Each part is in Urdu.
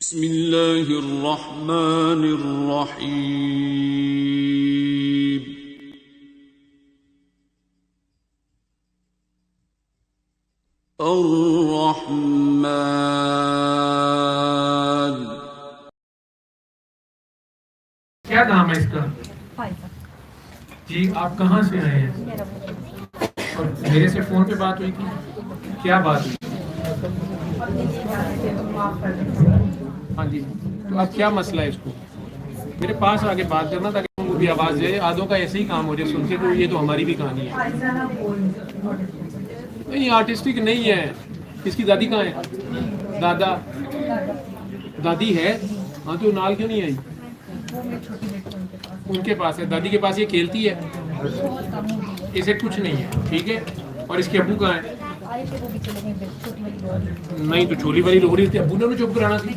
بسم اللہ الرحمن الرحیم الرحمن. کیا نام ہے اس کا؟ جی آپ کہاں سے آئے ہیں؟ اور میرے سے فون پہ بات ہوئی تھی، کیا بات ہوئی؟ ہاں جی، تو اب کیا مسئلہ ہے اس کو؟ میرے پاس آگے بات کرنا تاکہ وہ بھی آواز دے، آدھوں کا ایسے ہی کام ہو جائے سن کے، تو یہ تو ہماری بھی کہانی ہے. نہیں آرٹسٹک نہیں ہے. اس کی دادی کہاں ہے؟ دادا دادی ہے؟ ہاں تو نال کیوں نہیں آئی؟ ان کے پاس ہے، دادی کے پاس یہ کھیلتی ہے، اسے کچھ نہیں ہے. ٹھیک ہے. اور اس کے ابو کہاں ہے؟ نہیں تو چھولی والی لوہڑی تھی، ابو نے چپ کرانا تھی.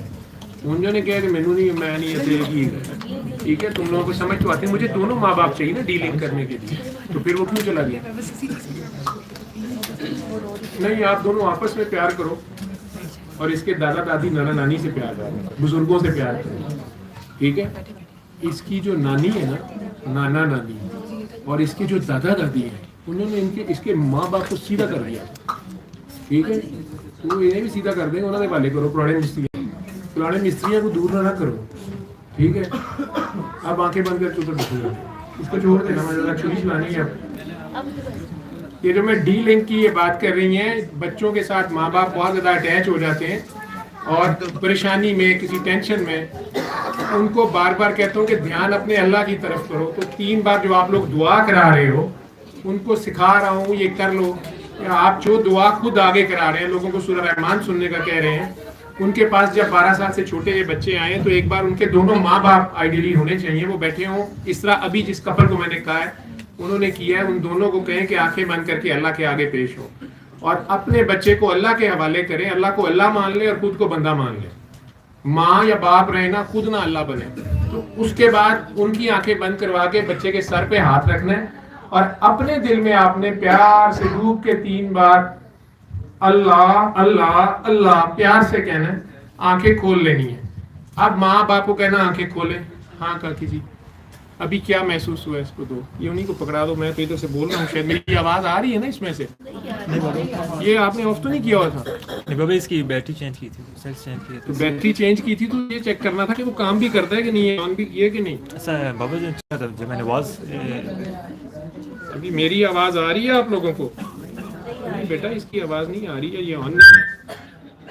انہوں نے کہا کہ میں نہیں ایسے. ٹھیک ہے، تم لوگوں کو سمجھ تو آتی ہے. مجھے دونوں ماں باپ چاہیے نا ڈیلنگ کرنے کے لیے، تو پھر وہ کیوں چلا گیا؟ نہیں آپ دونوں آپس میں پیار کرو، اور اس کے دادا دادی نانا نانی سے پیار کرو، بزرگوں سے پیار کرو. ٹھیک ہے. اس کی جو نانی ہے نا، نانا نانی، اور اس کے جو دادا دادی ہیں، انہوں نے اس کے ماں باپ کو سیدھا کر دیا. ٹھیک ہے. وہ انہیں بھی سیدھا کر دیں گے، انہوں نے والے کرو پرانے مستریوں کو دور نہ کرو. ٹھیک ہے. اب آنکھیں بند کر چوپر بیٹھو گا، اس کو چھوڑ دینا، میں چھری چلانی ہے. اب یہ جو میں ڈی لنک کی یہ بات کر رہی ہیں، بچوں کے ساتھ ماں باپ بہت زیادہ اٹیچ ہو جاتے ہیں، اور پریشانی میں کسی ٹینشن میں ان کو بار بار کہتا ہوں کہ دھیان اپنے اللہ کی طرف کرو. تو 3 بار جو آپ لوگ دعا کرا رہے ہو، ان کو سکھا رہا ہوں یہ کر لو. آپ جو دعا خود آگے کرا رہے ہیں، لوگوں کو سورہ رحمان سننے کا کہہ رہے ہیں، ان کے پاس جب 12 سال سے چھوٹے یہ بچے آئے ہیں تو ایک بار ان کے دونوں ماں باپ آئیڈیلی ہونے چاہیے، وہ بیٹھے ہوں. اس طرح ابھی جس کپل کو میں نے کہا ہے انہوں نے کیا ہے، ان دونوں کو کہیں کہ آنکھیں بند کر کے اللہ کے آگے پیش ہو، اور اپنے بچے کو اللہ کے حوالے کریں. اللہ کو اللہ مان لیں اور خود کو بندہ مان لیں. ماں یا باپ رہے نا، خود نہ اللہ بنے. تو اس کے بعد ان کی آنکھیں بند کروا کے بچے کے سر پہ ہاتھ رکھنا ہے، اور اپنے دل میں آپ نے پیار سے ڈوب کے 3 بار اللہ اللہ اللہ پیار سے کہنا ہے. آنکھیں کھول لینی ہے. اب ماں باپ کو کہنا آنکھیں کھولیں. ہاں کاکی جی ابھی کیا محسوس ہوا ہے؟ اس کو دو، یہ انہیں کو پکڑا دو. میں تو ادھر سے بول رہا ہوں، شاید میری آواز آ رہی ہے نا اس میں سے. یہ آپ نے آف تو نہیں کیا ہوا تھا؟ نہیں بابا، اس کی بیٹری چینج کی تھی، سیلز چینج کی تو بیٹری چینج کی تھی تو یہ چیک کرنا تھا کہ وہ کام بھی کرتا ہے کہ نہیں ہے، آن بھی یہ کہ نہیں. ایسا ہے بابا جو جب میں نے آواز ابھی میری آواز آ رہی ہے آپ لوگوں کو؟ نہیں بیٹا اس کی آواز نہیں آ رہی ہے، یہ آن نہیں ہے.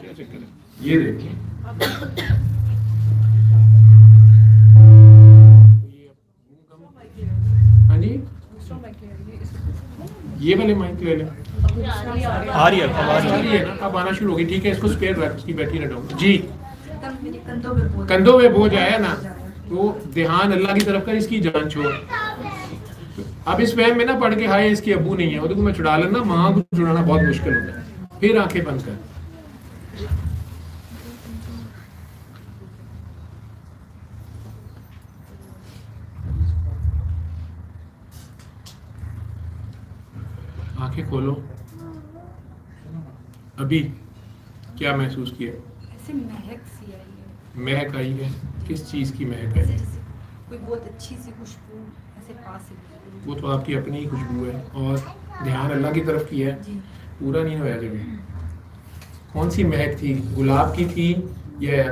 کیا چکر ہے؟ یہ دیکھیں ہاں جی، یہ والے مائک لے لیں. آ رہی ہے، اب آ آ رہی رہی ہے نا، اب آنا شروع ہوگی. ٹھیک ہے، اس کو اسپیئر رکھ، اس کی بیٹری نہ ڈاؤن. جی کندھوں پہ بوجھ آیا نا، تو دھیان اللہ کی طرف کر، اس کی جان چھوڑ. اب اس وہم میں نہ پڑھ کے ہائے اس کے ابو نہیں ہے، وہ تو میں چھڑا لینا. ماں کو چھڑانا بہت مشکل ہوتا ہے. پھر آنکھیں بند کر. آنکھیں کھولو. ابھی کیا محسوس کیا؟ ایسے مہک سی آئی ہے. مہک آئی ہے؟ کس چیز کی مہک ہے؟ جیسے کوئی بہت اچھی سی خوشبو ایسے پاس سے. وہ تو آپ کی اپنی ہی خوشبو ہے، اور دھیان اللہ کی طرف کیا ہے. پورا نہیں ہوا کبھی. کون سی مہک تھی؟ گلاب کی تھی یا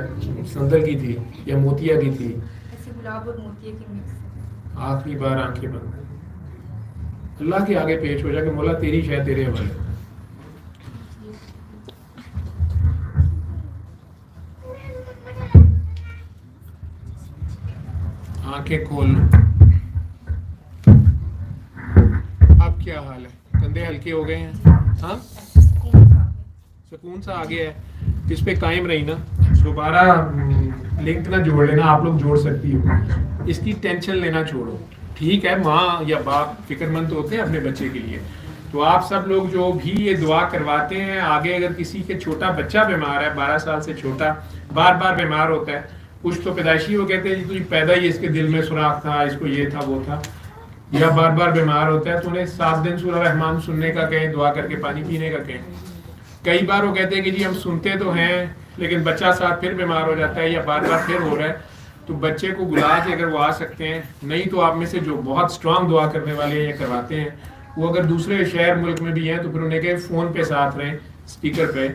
سندل کی تھی یا موتیا کی تھی؟ ایسے گلاب اور موتیا کی مکس. آخری بار آنکھیں بند. اللہ کے آگے پیش ہو جا کہ مولا تیری شاید تیرے حوالے. آنکھیں کھول لو. اب کیا حال ہے؟ کندھے ہلکے ہو گئے ہیں؟ ہاں سکون سا آ گیا ہے. اس پہ قائم رہی نا. دوبارہ لنک نہ جوڑ لینا، آپ لوگ جوڑ سکتی ہو. اس کی ٹینشن لینا چھوڑو. ٹھیک ہے، ماں یا باپ فکر مند ہوتے ہیں اپنے بچے کے لیے. تو آپ سب لوگ جو بھی یہ دعا کرواتے ہیں، آگے اگر کسی کے چھوٹا بچہ بیمار ہے، 12 سال سے چھوٹا، بار بار بیمار ہوتا ہے، کچھ تو پیدائشی وہ کہتے ہیں جی پیدا ہی اس کے دل میں سوراخ تھا، اس کو یہ تھا وہ تھا، یا بار بار بیمار ہوتا ہے، تو انہیں 7 دن سورہ رحمان سننے کا کہیں، دعا کر کے پانی پینے کا کہیں. کئی بار وہ کہتے ہیں کہ جی ہم سنتے تو ہیں لیکن بچہ ساتھ پھر بیمار ہو جاتا ہے یا بار بار پھر ہو رہا ہے، تو بچے کو بلا کے اگر وہ آ سکتے ہیں، نہیں تو آپ میں سے جو بہت اسٹرانگ دعا کرنے والے ہیں یا کرواتے ہیں، وہ اگر دوسرے شہر ملک میں بھی ہیں تو پھر انہیں کہ فون پہ ساتھ رہیں اسپیکر پہ،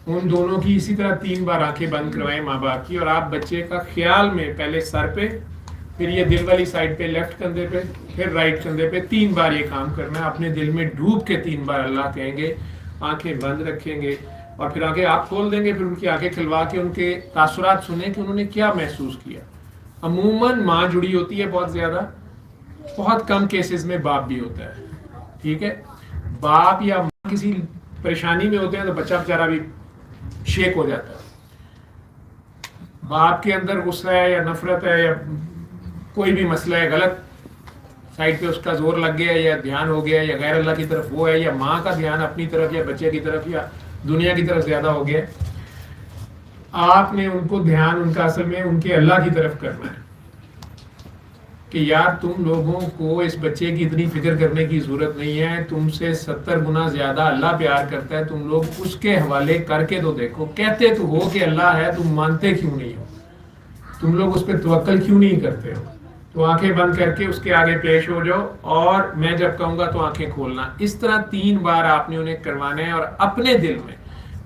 ان دونوں کی اسی طرح 3 بار آنکھیں بند کروائیں ماں باپ کی، اور آپ بچے کا خیال میں پہلے سر پہ، پھر یہ دل والی سائڈ پہ لیفٹ کندھے پہ، پھر رائٹ کندھے پہ 3 بار یہ کام کرنا ہے. اپنے دل میں ڈوب کے 3 بار اللہ کہیں گے، آنکھیں بند رکھیں گے اور پھر آنکھیں آپ کھول دیں گے، پھر ان کی آنکھیں کھلوا کے ان کے تاثرات سنیں کہ انہوں نے کیا محسوس کیا. عموماً ماں جڑی ہوتی ہے بہت زیادہ، بہت کم کیسز میں باپ بھی ہوتا ہے. ٹھیک ہے، باپ یا ماں کسی پریشانی میں ہوتے ہیں تو بچہ بیچارہ بھی شیک ہو جاتا ہے. باپ کے اندر غصہ ہے یا نفرت ہے یا کوئی بھی مسئلہ ہے، غلط سائڈ پہ اس کا زور لگ گیا یا دھیان ہو گیا یا غیر اللہ کی طرف وہ ہے، یا ماں کا دھیان اپنی طرف یا بچے کی طرف یا دنیا کی طرف زیادہ ہو گیا، آپ نے ان کو دھیان ان کا اصل میں ان کے اللہ کی طرف کرنا ہے کہ یار تم لوگوں کو اس بچے کی اتنی فکر کرنے کی ضرورت نہیں ہے، تم سے 70 گنا زیادہ اللہ پیار کرتا ہے، تم لوگ اس کے حوالے کر کے تو دیکھو. کہتے تو ہو کہ اللہ ہے، تم مانتے کیوں نہیں ہو؟ تم لوگ اس پہ توکل کیوں نہیں کرتے ہو؟ تو آنکھیں بند کر کے اس کے آگے پیش ہو جاؤ، اور میں جب کہوں گا تو آنکھیں کھولنا. اس طرح 3 بار آپ نے انہیں کروانا ہے، اور اپنے دل میں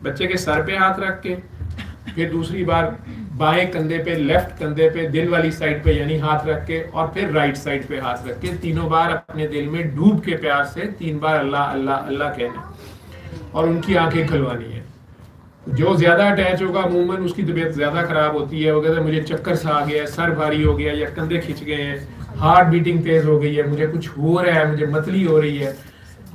بچے کے سر پہ ہاتھ رکھ کے، پھر دوسری بار بائیں کندھے پہ، لیفٹ کندھے پہ، دل والی سائڈ پہ یعنی ہاتھ رکھ کے، اور پھر رائٹ سائڈ پہ ہاتھ رکھ کے 3 بار اپنے دل میں ڈوب کے پیار سے 3 بار اللہ اللہ اللہ کہنا، اور ان کی آنکھیں کھلوانی ہے. جو زیادہ اٹیچ ہوگا عموماً اس کی طبیعت زیادہ خراب ہوتی ہے. وہ کہتا ہے مجھے چکر سا آ گیا ہے، سر بھاری ہو گیا، یا کندھے کھنچ گئے ہیں، ہارٹ بیٹنگ تیز ہو گئی ہے، مجھے کچھ ہو رہا ہے، مجھے متلی ہو رہی ہے.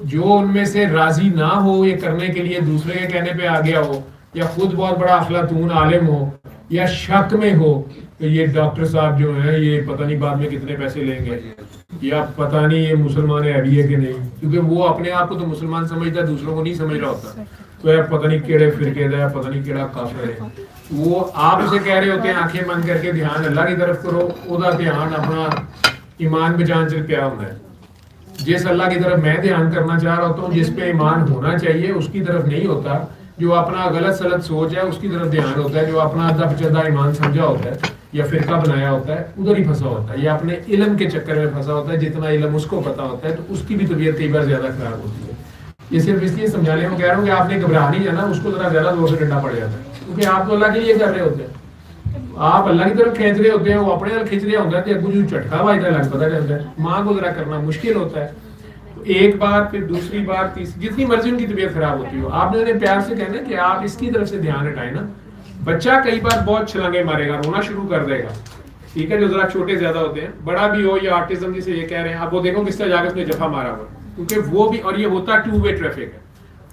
جو ان میں سے راضی نہ ہو یہ کرنے کے لیے، دوسرے کے کہنے پہ آ گیا ہو، یا خود بہت بڑا افلاطون عالم ہو، یا شک میں ہو کہ یہ ڈاکٹر صاحب جو ہیں یہ پتہ نہیں بعد میں کتنے پیسے لیں گے، یا پتہ نہیں یہ مسلمان ہے ابھی ہے کہ نہیں، کیونکہ وہ اپنے آپ کو تو مسلمان سمجھتا ہے، دوسروں کو نہیں سمجھ رہا ہوتا. تو ہے پتہ نہیں کیڑے فرقے دا ہے، پتہ نہیں کیڑا کافر ہے. وہ آپ اسے کہہ رہے ہوتے ہیں آنکھیں بند کر کے دھیان اللہ کی طرف کرو، وہ دھیان اپنا ایمان بجان چل پیا ہوتا ہے. جس اللہ کی طرف میں دھیان کرنا چاہ رہا ہوتا ہوں، جس پہ ایمان ہونا چاہیے اس کی طرف نہیں ہوتا. جو اپنا غلط سلط سوچ ہے اس کی طرف دھیان ہوتا ہے. جو اپنا ادھا پچھدا ایمان سمجھا ہوتا ہے یا فرقہ بنایا ہوتا ہے ادھر ہی پھنسا ہوتا ہے، یا اپنے علم کے چکر میں پھنسا ہوتا ہے. جتنا علم اس کو پتا ہوتا ہے تو اس کی بھی طبیعت کئی بار زیادہ خراب ہوتی ہے. یہ صرف اس لیے سمجھانے میں کہہ رہا ہوں کہ آپ نے گھبرا نہیں جانا، اس کو ذرا زیادہ زور سے ڈنڈا پڑ جاتا ہے، کیونکہ آپ تو اللہ کے لیے کر رہے ہوتے ہیں، آپ اللہ کی طرف کھینچ رہے ہوتے ہیں، وہ اپنے کھینچ رہے ہوتا ہے تو اگو جو چٹکا واجتا لگ پتا چلتا ہے. ماں کو ذرا کرنا مشکل ہوتا ہے. ایک بار، پھر دوسری بار، تیسری، جتنی مرضی ان کی طبیعت خراب ہوتی ہو، آپ نے انہیں پیار سے کہنا کہ آپ اس کی طرف سے دھیان ہٹائیں نا. بچہ کئی بار بہت چھلانگیں مارے گا، رونا شروع کر دے گا، ٹھیک ہے، جو ذرا چھوٹے زیادہ ہوتے ہیں. بڑا بھی ہو یا آرٹزم جسے یہ کہہ رہے ہیں، اب وہ دیکھو کس طرح جا کے اس نے جفا مارا ہوا، کیونکہ وہ بھی، اور یہ ہوتا 2 وے ٹریفک ہے.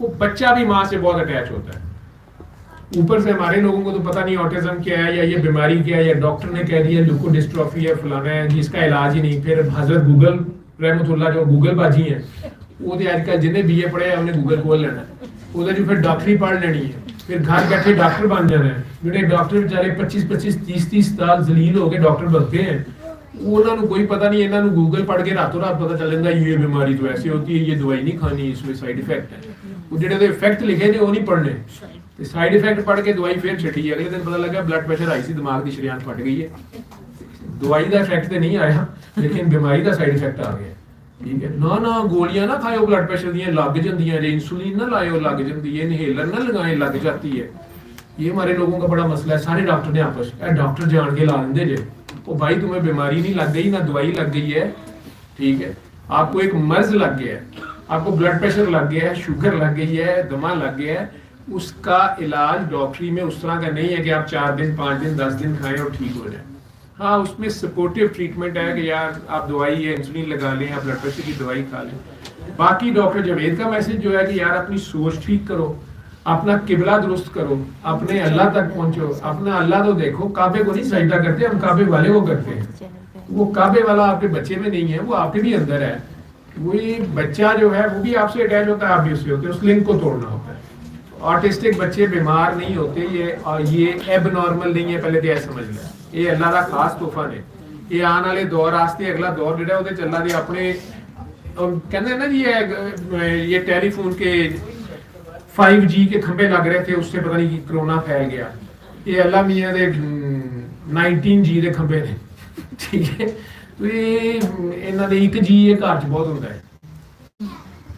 وہ بچہ بھی ماں سے بہت اٹیچ ہوتا ہے. اوپر سے ہمارے لوگوں کو تو پتہ نہیں آٹزم کیا ہے یا یہ بیماری کیا ہے، یا ڈاکٹر نے کہہ دیا لیوکوڈسٹروفی ہے، فلانا ہے جس کا علاج ہی نہیں. پھر حضرت گوگل رحمۃ اللہ جو گوگل باجی ہیں، وہ تو آج کل جنہیں بی اے پڑھے ہیں انہیں گوگل کھول لینا ہے، وہ جو پھر ڈاکٹری پڑھ لینی ہے، پھر گھر بیٹھے ڈاکٹر بن جانا ہے. جنہیں ڈاکٹر بیچارے 25 30 سال ذلیل ہو کے ڈاکٹر بنتے ہیں، انہوں نے کوئی پتہ نہیں، انہوں نے گوگل پڑھ کے راتوں رات پتہ چل جاتا ہے یہ بیماری تو ایسی ہوتی ہے، یہ دوائی نہیں کھانی، اس میں سائڈ افیکٹ ہے. وہ جڑے افیکٹ لکھے نے وہ نہیں پڑھنے، سائڈ افیکٹ پڑھ کے دوائی پھر چھٹی ہے. اگلے دن پتہ لگا بلڈ پریشر آئی سی، دماغ کی شریان پھٹ گئی ہے. دوائی کا افیکٹ تو نہیں آیا لیکن بیماری کا سائڈ افیکٹ آ گیا. ٹھیک ہے، نہ گولیاں نہ کھائے بلڈ پریشر دیا لگ جاندیاں جی، انسولین نہ لائے لگ جاتی ہے، انہیلر نہ لگائے لگ جاتی ہے. یہ ہمارے لوگوں کا بڑا مسئلہ ہے. سارے ڈاکٹر نے آپس ڈاکٹر جان کے لا دیں جی، وہ بھائی تمہیں بیماری نہیں لگ گئی، نہ دوائی لگ گئی ہے، ٹھیک ہے، آپ کو ایک مرض لگ گیا ہے، آپ کو بلڈ پریشر لگ گیا ہے، شوگر لگ گئی ہے، دمہ لگ گیا ہے. اس کا علاج ڈاکٹری میں اس طرح کا نہیں ہے کہ آپ 4 دن 5 دن 10 دن کھائیں اور ٹھیک ہو جائیں. ہاں اس میں سپورٹیو ٹریٹمنٹ ہے کہ یار آپ دوائی ہے انسولین لگا لیں، آپ بلڈ پریشر کی دوائی کھا لیں. باقی ڈاکٹر جاوید کا میسج جو ہے کہ یار اپنی سوچ ٹھیک کرو، اپنا قبلہ درست کرو، اپنے اللہ تک پہنچو. اپنا اللہ تو دیکھو، کعبے کو نہیں سجدہ کرتے ہم، کعبے والے کو کرتے ہیں. وہ کعبے والا آپ کے بچے میں نہیں ہے، وہ آپ کے بھی اندر ہے. وہی بچہ جو ہے وہ بھی آپ سے اٹیچ ہوتا ہے، آپ بھی اس سے ہوتے ہیں. اس لنک کو توڑنا ہوتا ہے. آٹسٹک بچے بیمار نہیں ہوتے، یہ ایب نارمل نہیں ہے، پہلے تو یہ سمجھ لیں. یہ اللہ کا خاص تحفہ نے. یہ آنے والے دور واسطے اگلا دور جڑا وہ چلا دے اپنے کہتے ہیں نا جی، یہ ٹیلی فون کے 5G کے کھمبے لگ رہے تھے، اس سے پتہ نہیں کرونا پھیل گیا. یہ اللہ میاں دے 19 جی دے کھمبے نے ٹھیک ہے. تو یہ انہاں دے ایک جی یہ گھر چ بہت ہوندا ہے.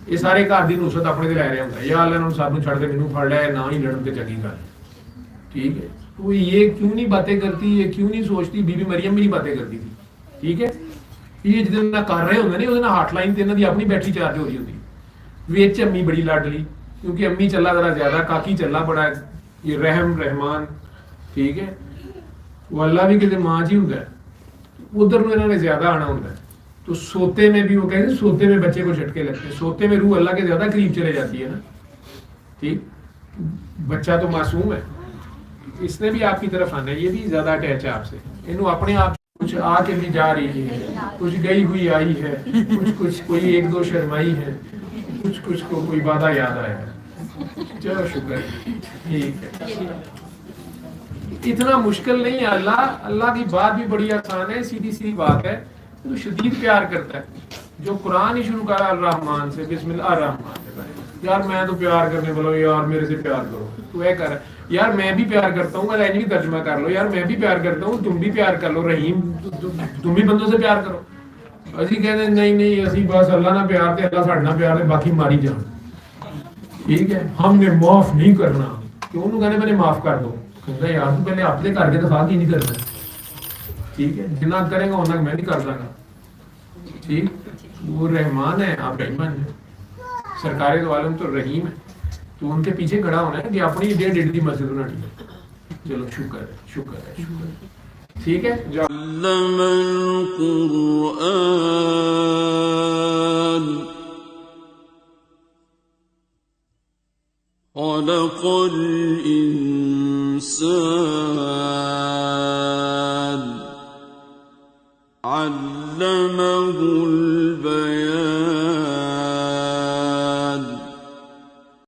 یہ سارے گھر دی نصرت اپنے تے لے رہا ہوندا ہے یا اللہ نے سب نوں چھڑ کے مینوں پھڑ لیا نہ ہی لڑن تے چنگی گل ٹھیک ہے. تو یہ کیوں نہیں باتیں کرتی, یہ کیوں نہیں سوچتی. بی بی مریم بھی نہیں باتیں کرتی تھی ٹھیک ہے. یہ جدوں نہ کر رہے ہوندے نے اس ہاٹ لائن تے انہاں دی اپنی بیٹری چارج ہو رہی ہوندی. وچ امی بڑی لاڈلی کیونکہ امی چلا ذرا زیادہ, کاکی چلا بڑا ہے, یہ رحمان ٹھیک ہے. وہ اللہ بھی کسی ماں جی ہوندا ہے, ادھر انہوں نے زیادہ آنا ہوتا ہے. تو سوتے میں بھی وہ کہتے ہیں سوتے میں بچے کو جھٹکے لگتے ہیں, سوتے میں روح اللہ کے زیادہ قریب چلے جاتی ہے نا ٹھیک. بچہ تو معصوم ہے, اس نے بھی آپ کی طرف آنا ہے, یہ بھی زیادہ اٹیچ ہے آپ سے. انہوں اپنے آپ کچھ آ کے بھی جا رہی ہے, کچھ گئی ہوئی آئی ہے, کچھ کوئی ایک دو شرمائی ہے, کچھ کو کوئی وعدہ یاد آیا ہے. چلو شکر ٹھیک ہے. اتنا مشکل نہیں ہے. اللہ کی بات بھی بڑی آسان ہے, سیدھی سیدھی بات ہے. تو شدید پیار کرتا ہے. جو قرآن ہی شروع کرا الرحمن سے, بسم اللہ الرحمن سے, یار میں تو پیار کرنے والا ہوں, یار میرے سے پیار کرو. تو اے کر یار میں بھی پیار کرتا ہوں, اگر بھی ترجمہ کر لو, یار میں بھی پیار کرتا ہوں, تم بھی پیار کر لو. رحیم تم بھی بندوں سے پیار کرو. اسی کہتے ہیں نہیں اسی بس اللہ نہ پیار تے اللہ ساڈے نال پیار تے باقی ماری جان ٹھیک ہے. ہم نے معاف نہیں کرنا. کیوں انہوں کہنے میں نے معاف کر دو. کہتا یار تو پہلے اپنے کر کے دفاع کی نہیں کرنا ٹھیک ہے. جنا کرے گا اتنا میں نہیں کر سکتا ٹھیک. وہ رحمان ہے, آپ رحمان ہیں. سرکار دو عالم تو رحیم ہے. تو ان کے پیچھے کھڑا ہونا ہے کہ اپنی 1.5 کی مسجد بنانی ہے. چلو شکر ہے ٹھیک ہے. علم القرآن خلق الإنسان علمه البيان